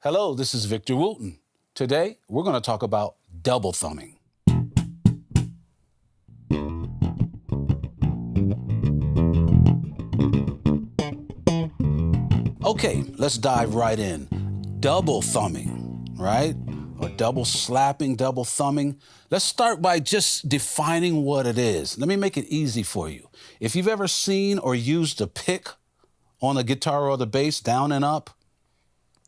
Hello, this is Victor Wooten. Today, we're going to talk about double thumbing. Okay, let's dive right in. Double thumbing, right? Or double slapping, double thumbing. Let's start by just defining what it is. Let me make it easy for you. If you've ever seen or used a pick on the guitar or the bass, down and up,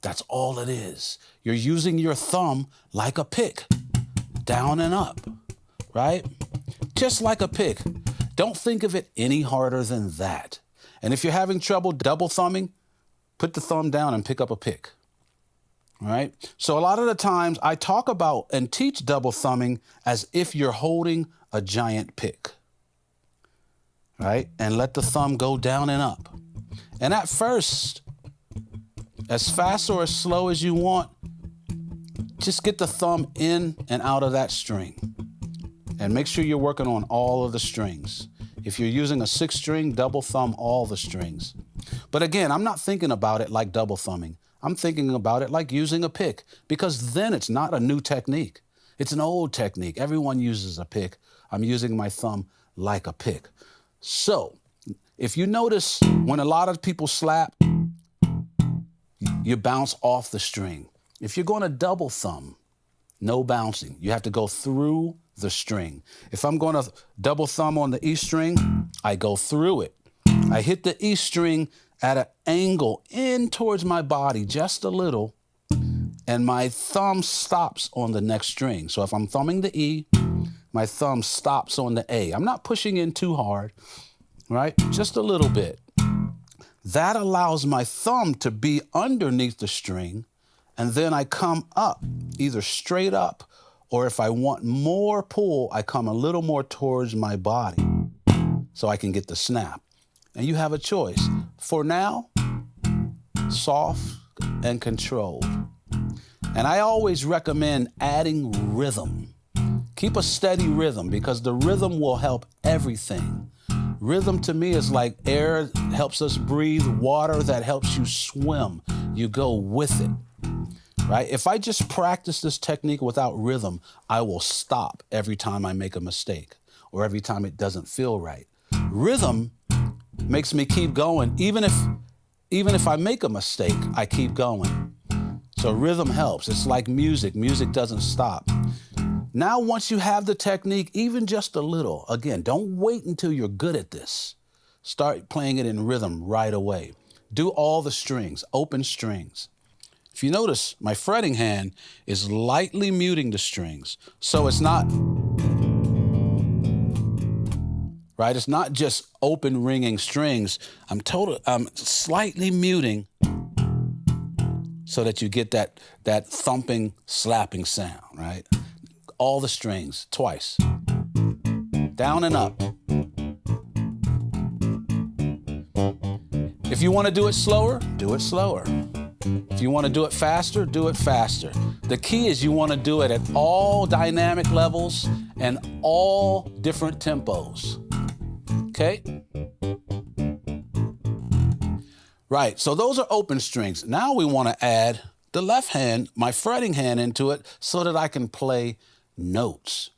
that's all it is. You're using your thumb like a pick, down and up, right? Just like a pick. Don't think of it any harder than that. And if you're having trouble double thumbing, put the thumb down and pick up a pick, all right? So a lot of the times I talk about and teach double thumbing as if you're holding a giant pick, right? And let the thumb go down and up. And at first, as fast or as slow as you want, just get the thumb in and out of that string. And make sure you're working on all of the strings. If you're using a 6-string, double thumb all the strings. But again, I'm not thinking about it like double thumbing. I'm thinking about it like using a pick, because then it's not a new technique. It's an old technique. Everyone uses a pick. I'm using my thumb like a pick. So if you notice when a lot of people slap, you bounce off the string. If you're going to double thumb, no bouncing. You have to go through the string. If I'm going to double thumb on the E string, I go through it. I hit the E string at an angle in towards my body just a little, and my thumb stops on the next string. So if I'm thumbing the E, my thumb stops on the A. I'm not pushing in too hard, right? Just a little bit. That allows my thumb to be underneath the string, and then I come up, either straight up, or if I want more pull, I come a little more towards my body so I can get the snap. And you have a choice. For now, soft and controlled. And I always recommend adding rhythm. Keep a steady rhythm, because the rhythm will help everything. Rhythm to me is like air helps us breathe, water that helps you swim. You go with it, right? If I just practice this technique without rhythm, I will stop every time I make a mistake or every time it doesn't feel right. Rhythm makes me keep going. Even if I make a mistake, I keep going. So rhythm helps. It's like music. Music doesn't stop. Now, once you have the technique, even just a little, again, don't wait until you're good at this. Start playing it in rhythm right away. Do all the strings, open strings. If you notice, my fretting hand is lightly muting the strings. So it's not, right? It's not just open ringing strings. I'm slightly muting so that you get that thumping, slapping sound, right? All the strings, twice. Down and up. If you want to do it slower, do it slower. If you want to do it faster, do it faster. The key is you want to do it at all dynamic levels and all different tempos. Okay? Right, so those are open strings. Now we want to add the left hand, my fretting hand, into it so that I can play notes.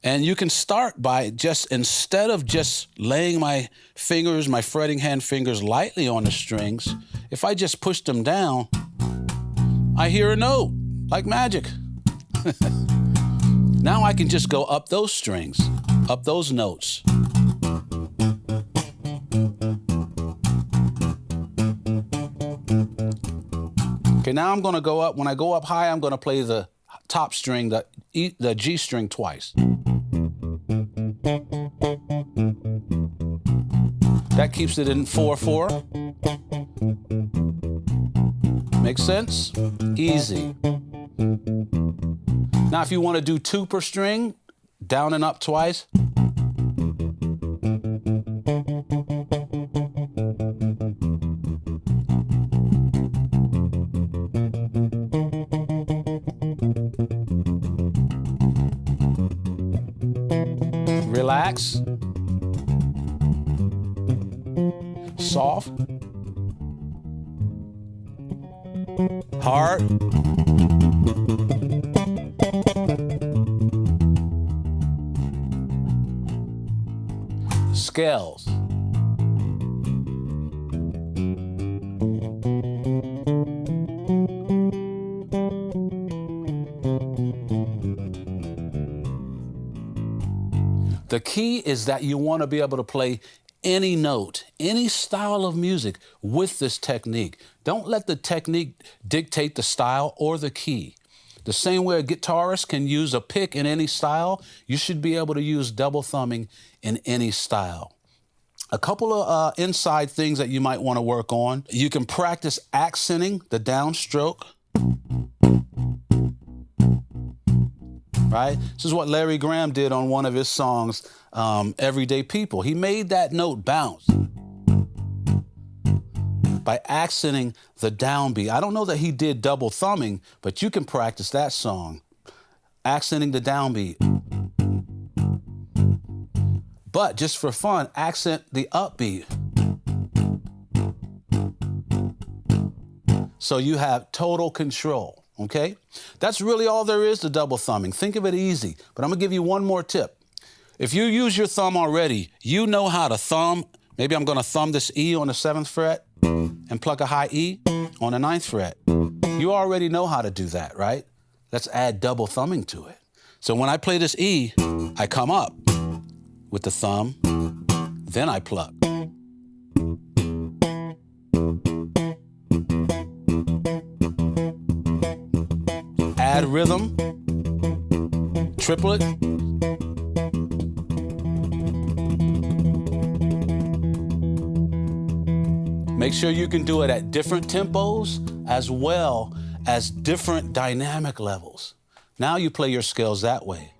And you can start by just, instead of just laying my fingers, my fretting hand fingers lightly on the strings, if I just push them down, I hear a note, like magic. Now I can just go up those strings, up those notes. Okay, now I'm going to go up. When I go up high, I'm going to play the top string, the G string twice. That keeps it in 4/4. Makes sense? Easy. Now, if you want to do 2 per string, down and up twice. Relax. Soft. hard. Scales. The key is that you want to be able to play any note, any style of music with this technique. Don't let the technique dictate the style or the key. The same way a guitarist can use a pick in any style, you should be able to use double thumbing in any style. A couple of inside things that you might want to work on. You can practice accenting the downstroke. Right? This is what Larry Graham did on one of his songs, Everyday People. He made that note bounce by accenting the downbeat. I don't know that he did double thumbing, but you can practice that song, accenting the downbeat. But just for fun, accent the upbeat. So you have total control. Okay? That's really all there is to double thumbing. Think of it easy, but I'm gonna give you one more tip. If you use your thumb already, you know how to thumb. Maybe I'm gonna thumb this E on the 7th fret and pluck a high E on the 9th fret. You already know how to do that, right? Let's add double thumbing to it. So when I play this E, I come up with the thumb, then I pluck. Add rhythm, triplet. Make sure you can do it at different tempos as well as different dynamic levels. Now you play your scales that way.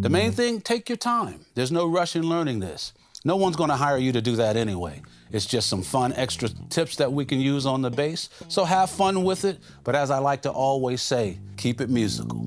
The main thing, take your time. There's no rush in learning this. No one's going to hire you to do that anyway. It's just some fun extra tips that we can use on the bass. So have fun with it, but as I like to always say, keep it musical.